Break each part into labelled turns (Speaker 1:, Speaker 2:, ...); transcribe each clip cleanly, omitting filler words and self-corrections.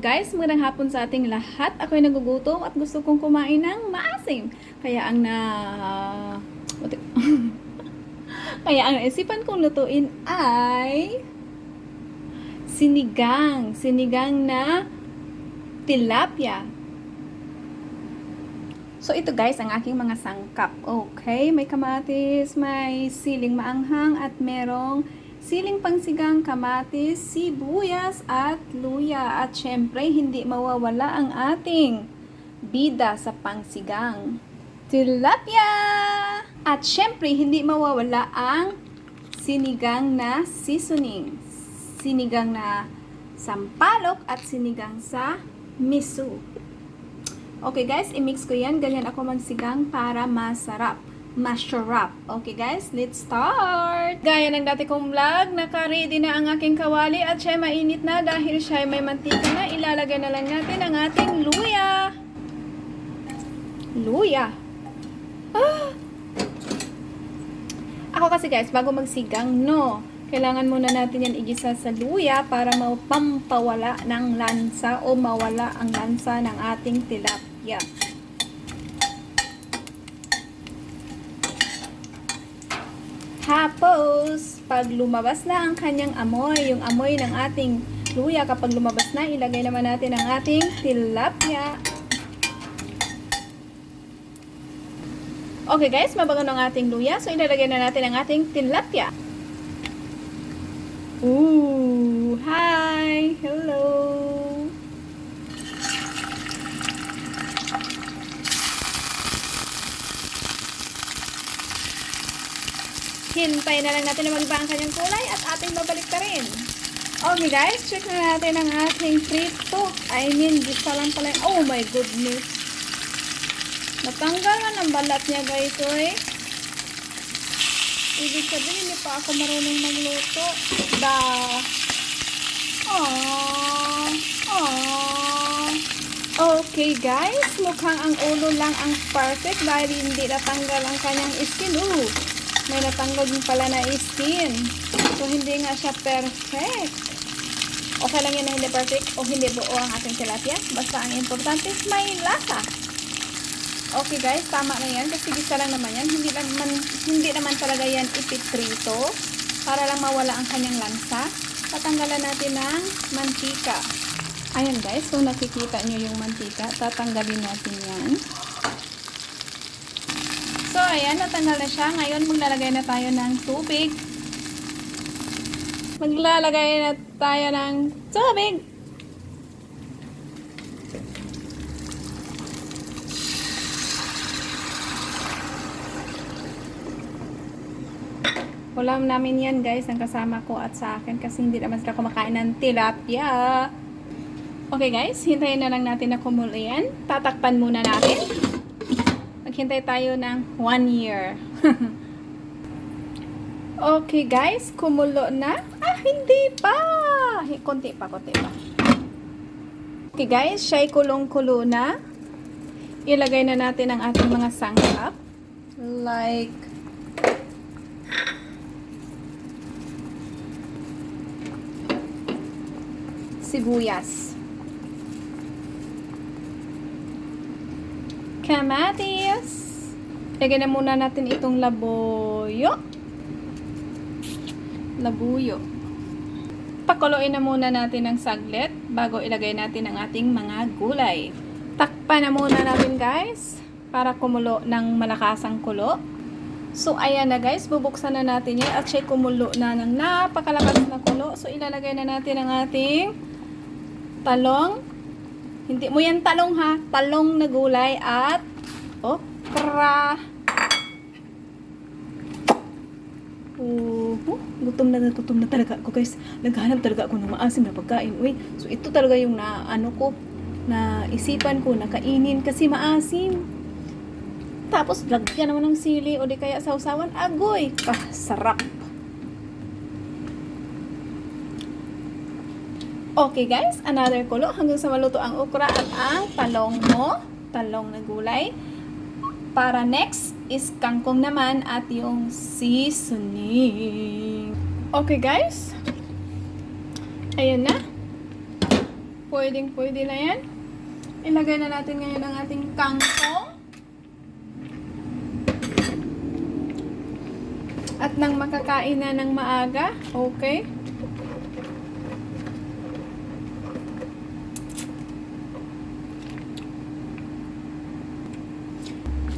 Speaker 1: guys, magandang hapon sa ating lahat. Ako'y nagugutom at gusto kong kumain ng maasim. Kaya kaya ang naisipan kong lutuin ay sinigang na tilapia. So ito guys, ang aking mga sangkap. Okay, may kamatis, may siling maanghang at merong siling pangsigang, kamatis, sibuyas at luya. At syempre, hindi mawawala ang ating bida sa pangsigang, tilapia! At syempre, hindi mawawala ang sinigang na seasoning, sinigang na sampalok at sinigang sa miso. Okay guys, i-mix ko yan. Ganyan ako magsigang para masarap. Masarap. Okay guys, let's start! Gaya ng dati kong vlog, naka-ready na ang aking kawali at siya mainit na dahil siya may mantika na. Ilalagay na lang natin ang ating luya. Luya. Ako kasi guys, bago magsigang, kailangan muna natin yan igisa sa luya para mapampawala ng lansa o mawala ang lansa ng ating tilapia. Tapos, pag lumabas na ang kanyang amoy, yung amoy ng ating luya, kapag lumabas na, ilagay naman natin ang ating tilapia. Okay guys, mabango ng ating luya. So, ilalagay na natin ang ating tilapia. Ooh, hi! Hello! Hintay na lang natin na mag-iba ang kanyang kulay at ating babalik ka rin. Okay guys, check na natin ang ating prito. Gisa lang pala. Oh my goodness! Natanggal na ng balat niya guys, oy. Ibig sabihin, hindi pa ako marunong magluto. Okay guys, mukhang ang ulo lang ang perfect dahil hindi natanggal ang kanyang skin. May natanggal din pala na skin. So, hindi nga siya perfect. Okay lang yun na hindi perfect o hindi buo ang ating tilapia. Basta ang importante is may lasa. Okay guys, tama na yan. Kasi gisa lang naman yan. Hindi naman talaga yan ipiprito. Para lang mawala ang kanyang lansa. Tatanggalan natin ng mantika. Ayan guys, kung nakikita nyo yung mantika, tatanggalin natin yan. So, ayan, natanggal na siya. Ngayon, maglalagay na tayo ng tubig. Ulam namin yan, guys, ang kasama ko at sa akin kasi hindi naman sila kumakain ng tilapia. Okay, guys, hintayin na lang natin na kumulo yan. Tatakpan muna natin. Maghintay tayo ng 1 year. Okay guys, kumulo na. Hindi pa. Konti pa. Okay guys, siya'y kulong-kulo na. Ilagay na natin ang ating mga sangkap. Like sibuyas, kamatis. Lagyan na muna natin itong labuyo. Pakuluin na muna natin ng saglit bago ilagay natin ang ating mga gulay. Takpan na muna natin guys para kumulo ng malakasang kulo. So ayan na guys, bubuksan na natin yan at siya kumulo na ng napakalakas na kulo. So ilalagay na natin ang ating talong. Hindi mo yan talong ha, talong na gulay at okra. Gutom na talaga ako guys. Naghahanap talaga ako ng maasim na pagkain. So ito talaga yung na isipan ko na kainin kasi maasim. Tapos lagyan naman ng sili o di kaya sausawan. Agoy, sarap. Okay guys, another kulo hanggang sa maluto ang okra at ang talong na gulay. Para next is kangkong naman at yung seasoning. Okay guys, ayun na. Pwedeng-pwede na yan. Ilagay na natin ngayon ang ating kangkong. At nang makakain na ng maaga, okay?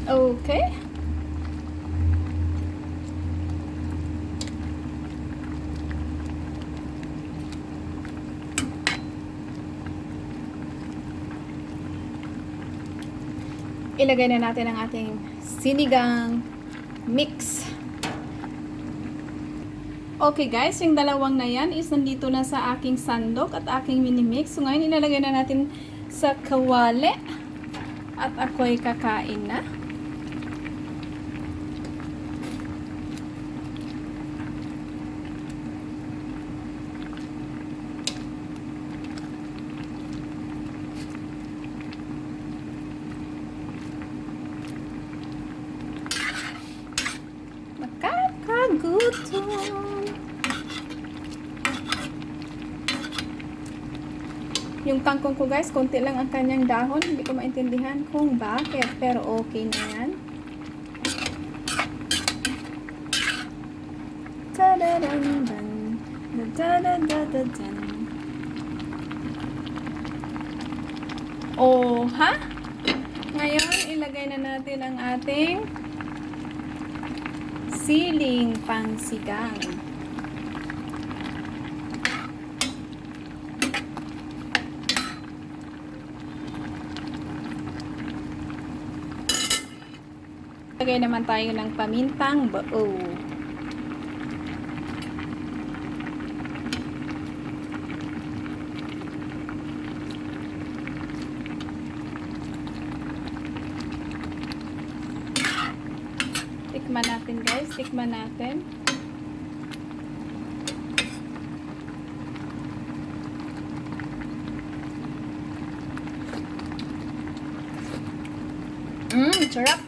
Speaker 1: Okay. Ilagay na natin ang ating sinigang mix. Okay guys, yung dalawang na yan is nandito na sa aking sandok at aking mini-mix. So ngayon ilalagay na natin sa kawali at ako'y kakain na. Nakakagutom. Yung kangkong ko guys, konti lang ang kanyang dahon. Hindi ko maintindihan kung bakit, pero okay na yan. Ta-da-dan-dan. Da-da-da-da-da-dan. Oh, ha? Ngayon, ilagay na natin ang ating siling pangsigang. Lagay naman tayo ng pamintang buo. Tikman natin guys, tikman natin. Sarap.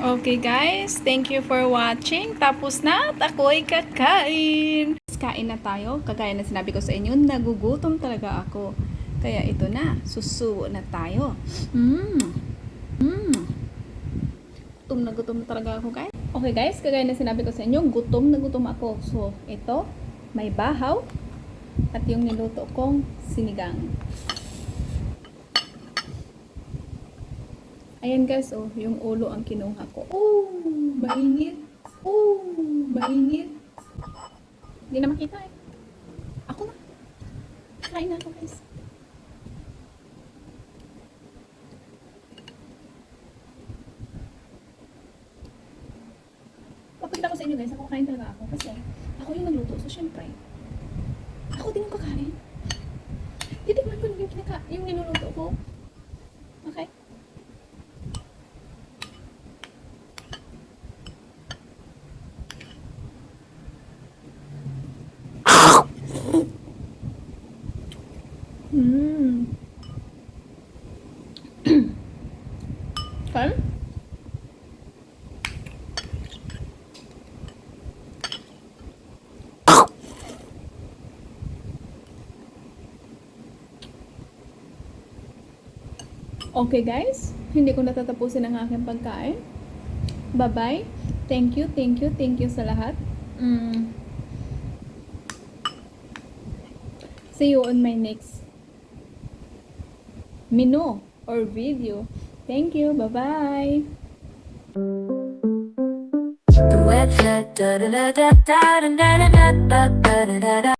Speaker 1: Okay guys, thank you for watching. Tapos na at ako'y kakain. Kain na tayo. Kagaya na sinabi ko sa inyo, nagugutom talaga ako. Kaya ito na, susubo na tayo. Gutom na gutom na talaga ako guys. Okay guys, kagaya na sinabi ko sa inyo, gutom na gutom ako. So, ito, may bahaw at yung niluto kong sinigang. Ayan guys, oh, yung ulo ang kinuha ko. Oh, mainit. Oh, mainit. Hindi na makita eh. Ako na. Kain na ako guys. Papakita ko sa inyo guys, ako kain talaga ako. Kasi ako yung nagluto. So syempre, ako din yung kakain. Titikman ko yung niluluto ko. Okay? Fun? Okay guys, hindi ko natatapusin ang aking pagkain. Bye-bye. Thank you sa lahat. See you on my next menu or video. Thank you. Bye-bye.